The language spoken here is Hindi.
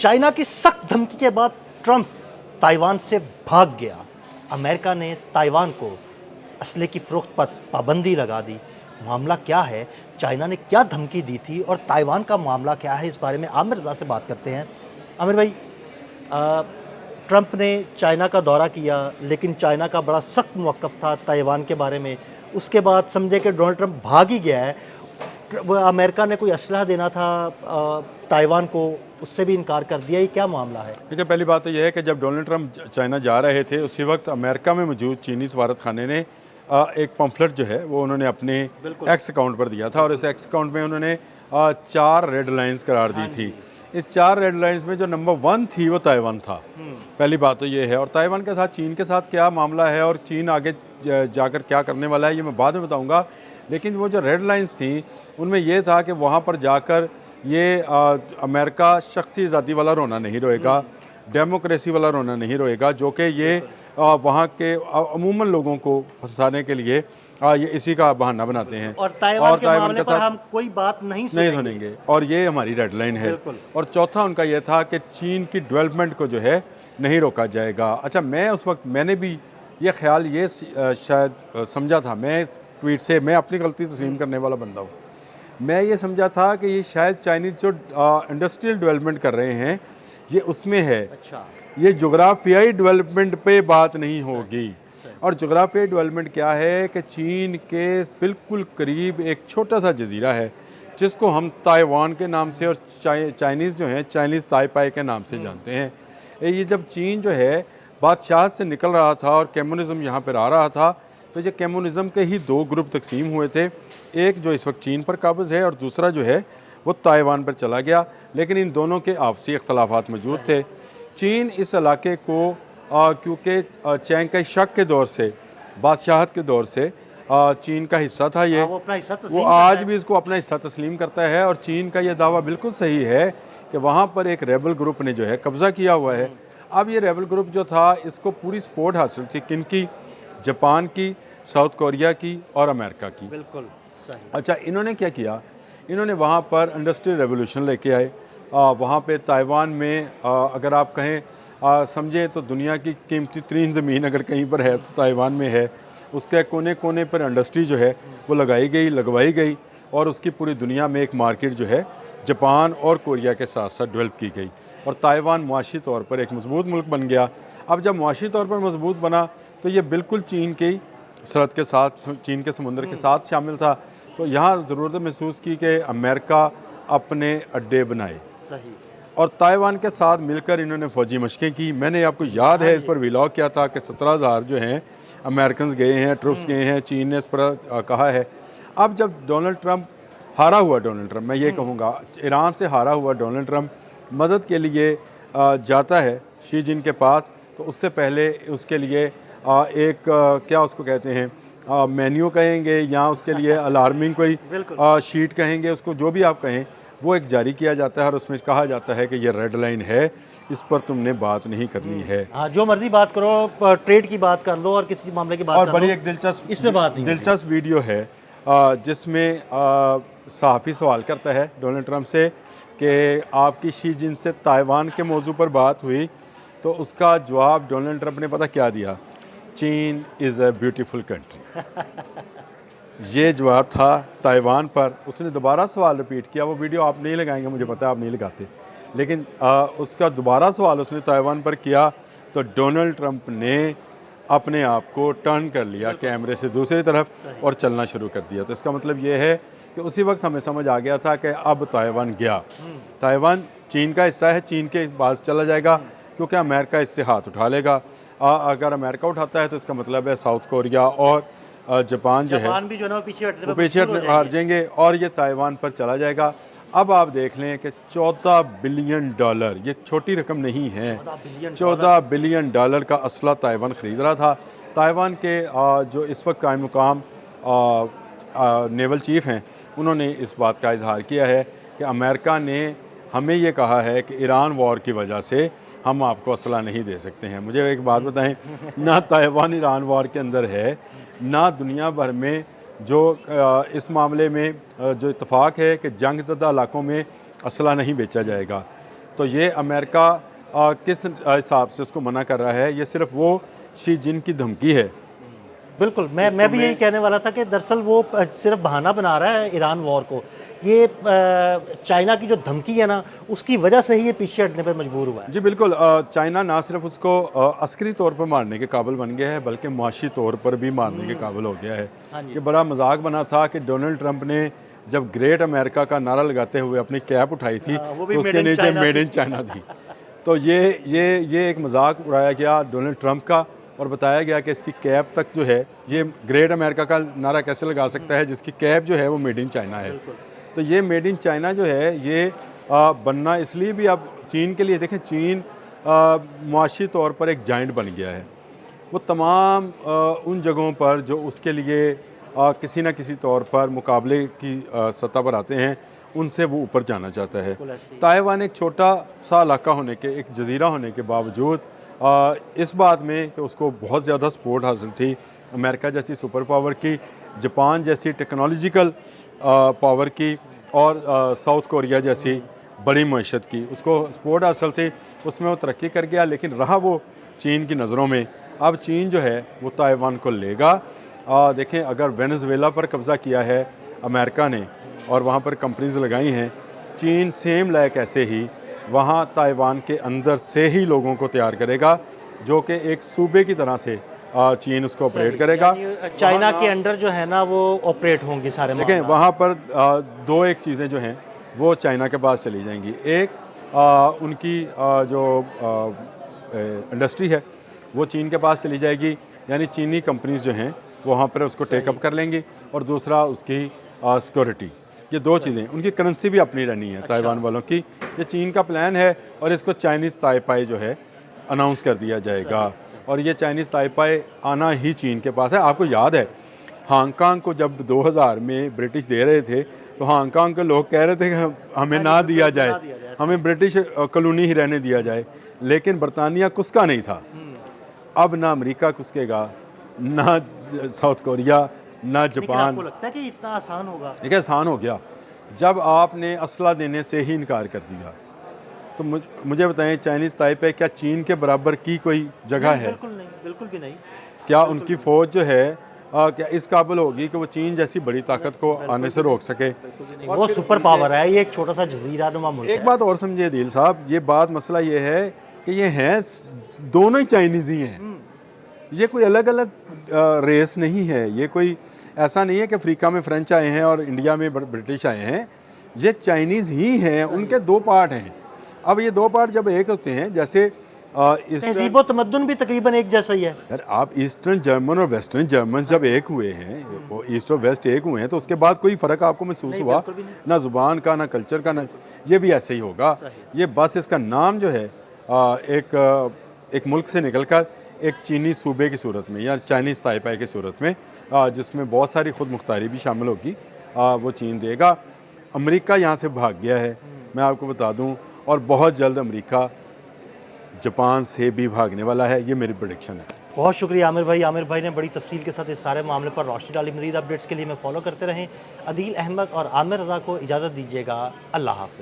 चाइना की सख्त धमकी के बाद ट्रंप ताइवान से भाग गया। अमेरिका ने ताइवान को असले की फ़रोख्त पर पाबंदी लगा दी। मामला क्या है, चाइना ने क्या धमकी दी थी और ताइवान का मामला क्या है, इस बारे में आमिर रज़ा से बात करते हैं। आमिर भाई, ट्रंप ने चाइना का दौरा किया, लेकिन चाइना का बड़ा सख्त मौक़िफ़ था ताइवान के बारे में। उसके बाद समझे कि डोनाल्ड ट्रंप भाग ही गया है। अमेरिका ने कोई असलहा देना था ताइवान को, उससे भी इनकार कर दिया। ये क्या मामला है? देखिए, पहली बात तो यह है कि जब डोनाल्ड ट्रंप चाइना जा रहे थे, उसी वक्त अमेरिका में मौजूद चीनी सफारत खाने ने एक पम्फलेट जो है वो उन्होंने अपने एक्स अकाउंट पर दिया था और इस एक्स अकाउंट में उन्होंने 4 रेड लाइंस करार दी थी। इस 4 रेड लाइंस में जो नंबर 1 थी वो ताइवान था। पहली बात तो ये है। और ताइवान के साथ चीन के साथ क्या मामला है और चीन आगे जाकर क्या करने वाला है, ये मैं बाद में बताऊँगा। लेकिन वो जो रेड लाइंस थी उनमें यह था कि वहाँ पर जाकर ये अमेरिका शख्सी ज़ाती वाला रोना नहीं रोएगा, डेमोक्रेसी वाला रोना नहीं रोएगा, जो कि ये वहाँ के अमूमन लोगों को फंसाने के लिए ये इसी का बहाना बनाते हैं। और ताइवान के मामले पर हम कोई बात नहीं सुनेंगे और ये हमारी रेड लाइन है। और चौथा उनका यह था कि चीन की डेवलपमेंट को जो है नहीं रोका जाएगा। अच्छा, मैं उस वक्त मैंने भी ये ख्याल ये शायद समझा था, मैं इस ट्वीट से मैं अपनी गलती तस्लीम करने वाला बंदा हूँ। मैं ये समझा था कि ये शायद चाइनीज़ जो इंडस्ट्रियल डेवलपमेंट कर रहे हैं ये उसमें है। अच्छा, ये जोग्राफियाई डेवलपमेंट पे बात नहीं होगी। और जोग्राफियाई डेवलपमेंट क्या है कि चीन के बिल्कुल करीब एक छोटा सा जजीरा है जिसको हम ताइवान के नाम से और चाइनीज़ जो हैं चाइनीज़ ताइपाई के नाम से जानते हैं। ये जब चीन जो है बादशाहत से निकल रहा था और कम्युनिज़म यहाँ पर आ रहा था, तो ये कम्युनिज़म के ही 2 ग्रुप तकसीम हुए थे। एक जो इस वक्त चीन पर काबिज़ है और दूसरा जो है वो ताइवान पर चला गया। लेकिन इन दोनों के आपसी इख्तलाफात मौजूद थे। चीन इस इलाके को क्योंकि चैंग काई शक के दौर से, बादशाहत के दौर से चीन का हिस्सा था ये, वो आज भी इसको अपना हिस्सा तस्लीम करता है। और चीन का ये दावा बिल्कुल सही है कि वहाँ पर एक रेबल ग्रुप ने जो है कब्ज़ा किया हुआ है। अब ये रेबल ग्रुप जो था इसको पूरी सपोर्ट हासिल थी किनकी? जापान की, साउथ कोरिया की और अमेरिका की। बिल्कुल सही। अच्छा, इन्होंने क्या किया? इन्होंने वहाँ पर इंडस्ट्रियल रेवोल्यूशन लेके आए। वहाँ पे ताइवान में अगर आप कहें समझें तो दुनिया की कीमती तरीन ज़मीन अगर कहीं पर है तो ताइवान में है। उसके कोने कोने पर इंडस्ट्री जो है वो लगवाई गई और उसकी पूरी दुनिया में एक मार्केट जो है जापान और कोरिया के साथ साथ डेवलप की गई और ताइवान मुआशी तौर पर एक मजबूत मुल्क बन गया। अब जब मुआशी तौर पर मजबूत बना तो ये बिल्कुल चीन की सरहद के साथ, चीन के समुंदर के साथ शामिल था। तो यहाँ ज़रूरत महसूस की कि अमेरिका अपने अड्डे बनाए। सही। और ताइवान के साथ मिलकर इन्होंने फ़ौजी मशक़ें की। मैंने आपको याद है इस पर व्लॉग किया था कि 17,000 जो हैं अमेरिकन गए हैं, ट्रुप्स गए हैं, चीन ने इस पर कहा है। अब जब डोनाल्ड ट्रंप हारा हुआ, मैं ये कहूँगा ईरान से हारा हुआ डोनाल्ड ट्रंप मदद के लिए जाता है शी जिन के पास, तो उससे पहले उसके लिए एक क्या उसको कहते हैं मेन्यू कहेंगे या उसके लिए अलार्मिंग कोई शीट कहेंगे, उसको जो भी आप कहें, वो एक जारी किया जाता है और उसमें कहा जाता है कि ये रेड लाइन है, इस पर तुमने बात नहीं करनी है। हाँ, जो मर्जी बात करो, ट्रेड की बात कर लो और किसी मामले की बात और कर बड़ी लो, एक दिलचस्प इसमें बात नहीं। दिलचस्प वीडियो है जिसमें सहाफ़ी सवाल करता है डोनाल्ड ट्रंप से कि आपकी शी जिन से ताइवान के मौजू पर बात हुई, तो उसका जवाब डोनाल्ड ट्रंप ने पता क्या दिया? चीन इज़ अ ब्यूटीफुल कंट्री। ये जवाब था ताइवान पर। उसने दोबारा सवाल रिपीट किया। वो वीडियो आप नहीं लगाएंगे, मुझे पता है आप नहीं लगाते, लेकिन उसका दोबारा सवाल उसने ताइवान पर किया तो डोनाल्ड ट्रंप ने अपने आप को टर्न कर लिया कैमरे से दूसरी तरफ और चलना शुरू कर दिया। तो इसका मतलब ये है कि उसी वक्त हमें समझ आ गया था कि अब ताइवान गया, ताइवान चीन का हिस्सा है, चीन के पास चला जाएगा क्योंकि अमेरिका इससे हाथ उठा लेगा। अगर अमेरिका उठाता है तो इसका मतलब है साउथ कोरिया और जापान जो है भी जो ना पीछे हार जाएंगे और ये ताइवान पर चला जाएगा। अब आप देख लें कि $14 बिलियन, ये छोटी रकम नहीं है, $14 बिलियन का असला ताइवान ख़रीद रहा था। ताइवान के जो इस वक्त कायम मुकाम नेवल चीफ़ हैं, उन्होंने इस बात का इजहार किया है कि अमेरिका ने हमें ये कहा है कि ईरान वॉर की वजह से हम आपको असला नहीं दे सकते हैं। मुझे एक बात बताएं, ना ताइवान ईरान वॉर के अंदर है, ना दुनिया भर में जो इस मामले में जो इत्तफाक है कि जंग ज़दा इलाकों में असला नहीं बेचा जाएगा। तो ये अमेरिका किस हिसाब से उसको मना कर रहा है, ये सिर्फ वो शी जिन की धमकी है। बिल्कुल, मैं भी यही कहने वाला था कि दरअसल वो सिर्फ बहाना बना रहा है ईरान वॉर को। ये चाइना की जो धमकी है ना, उसकी वजह से ही ये पीछे हटने पर मजबूर हुआ है। जी बिल्कुल, चाइना ना सिर्फ उसको अस्करी तौर पर मारने के काबिल बन गया है, बल्कि मुआशी तौर पर भी मारने के काबिल हो गया है। हाँ जी। ये बड़ा मजाक बना था कि डोनाल्ड ट्रंप ने जब ग्रेट अमेरिका का नारा लगाते हुए अपनी कैप उठाई थी, वो भी तो made उसके in नीचे China मेड थी। इन चाइना थी। तो ये एक मजाक उड़ाया गया डोनाल्ड ट्रंप का, और बताया गया कि इसकी कैप तक जो है, ये ग्रेट अमेरिका का नारा कैसे लगा सकता है जिसकी कैप जो है वो मेड इन चाइना है। तो ये मेड इन चाइना जो है ये बनना इसलिए भी अब चीन के लिए, देखें चीन मुआशी तौर पर एक जाइंट बन गया है। वो तमाम उन जगहों पर जो उसके लिए किसी न किसी तौर पर मुकाबले की सतह पर आते हैं, उनसे वो ऊपर जाना चाहता है। ताइवान एक छोटा सा इलाका होने के, एक जजीरा होने के बावजूद इस बात में कि उसको बहुत ज़्यादा सपोर्ट हासिल थी अमेरिका जैसी सुपर पावर की, जापान जैसी टेक्नोलॉजिकल पावर की, और साउथ कोरिया जैसी बड़ी मईशत की, उसको सपोर्ट हासिल थी, उसमें वो तरक्की कर गया। लेकिन रहा वो चीन की नज़रों में। अब चीन जो है वो ताइवान को लेगा। देखें, अगर वेनेजुएला पर कब्ज़ा किया है अमेरिका ने और वहाँ पर कंपनीज लगाई हैं, चीन सेम लाइक ऐसे ही वहाँ ताइवान के अंदर से ही लोगों को तैयार करेगा, जो कि एक सूबे की तरह से चीन उसको ऑपरेट करेगा। चाइना के अंडर जो है ना वो ऑपरेट होंगे सारे। देखें, वहाँ पर दो एक चीज़ें जो हैं वो चाइना के पास चली जाएंगी। एक उनकी जो इंडस्ट्री है वो चीन के पास चली जाएगी, यानी चीनी कंपनीज जो हैं वहाँ पर उसको टेकअप कर लेंगी, और दूसरा उसकी सिक्योरिटी। ये दो चीज़ें, उनकी करेंसी भी अपनी रहनी है ताइवान वालों की। ये चीन का प्लान है, और इसको चाइनीज़ ताइपाई जो है अनाउंस कर दिया जाएगा। और ये चाइनीज़ ताइपाई आना ही चीन के पास है। आपको याद है हांगकांग को जब 2000 में ब्रिटिश दे रहे थे, तो हांगकांग के लोग कह रहे थे कि हमें ना दिया जाए, हमें ब्रिटिश कॉलोनी ही रहने दिया जाए, लेकिन बरतानिया कुसका नहीं था। अब ना अमेरिका कुसकेगा, ना साउथ कोरिया, ना जापान। आपको लगता है कि इतना आसान होगा? देखिए, आसान हो गया जब आपने असला देने से ही इनकार कर दिया। तो मुझे बताएं, चाइनीज़ ताइपे क्या चीन के बराबर की कोई जगह है? बिल्कुल नहीं, बिल्कुल भी नहीं। क्या उनकी फ़ौज जो है क्या इस काबिल होगी कि वो चीन जैसी बड़ी ताकत को आने से रोक सके? वो सुपर पावर है, ये एक छोटा सा जजीरा नुमा मुल्क है। एक बात और समझिए दिल साहब, ये बात मसला ये है कि ये हैं दोनों ही चाइनीज़ ही हैं। ये कोई अलग अलग रेस नहीं है। ये कोई ऐसा नहीं है कि अफ्रीका में फ्रेंच आए हैं और इंडिया में ब्रिटिश आए हैं। ये चाइनीज़ ही हैं। उनके दो पार्ट हैं। अब ये दो पार्ट जब एक होते हैं, जैसे तहजीब व तमद्दुन भी तकरीबन एक जैसा ही है। यार, आप ईस्टर्न जर्मन और वेस्टर्न जर्मन जब एक हुए हैं, वो ईस्ट और वेस्ट एक हुए हैं, तो उसके बाद कोई फ़र्क आपको महसूस हुआ? ना ज़ुबान का, ना कल्चर का, ना। ये भी ऐसे ही होगा। ये बस इसका नाम जो है एक मुल्क से निकलकर एक चीनी सूबे की सूरत में या चाइनीज़ ताइपाई की सूरत में, जिसमें बहुत सारी खुद मुख्तारी भी शामिल होगी, वो चीन देगा। अमेरिका यहाँ से भाग गया है, मैं आपको बता दूँ, और बहुत जल्द अमेरिका जापान से भी भागने वाला है। ये मेरी प्रेडिक्शन है। बहुत शुक्रिया आमिर भाई। आमिर भाई ने बड़ी तफसील के साथ इस सारे मामले पर रोशनी डाली। मज़ीद अपडेट्स के लिए मैं फॉलो करते रहें। अदील अहमद और आमिर रज़ा को इजाज़त दीजिएगा। अल्लाह हाफ़िज़।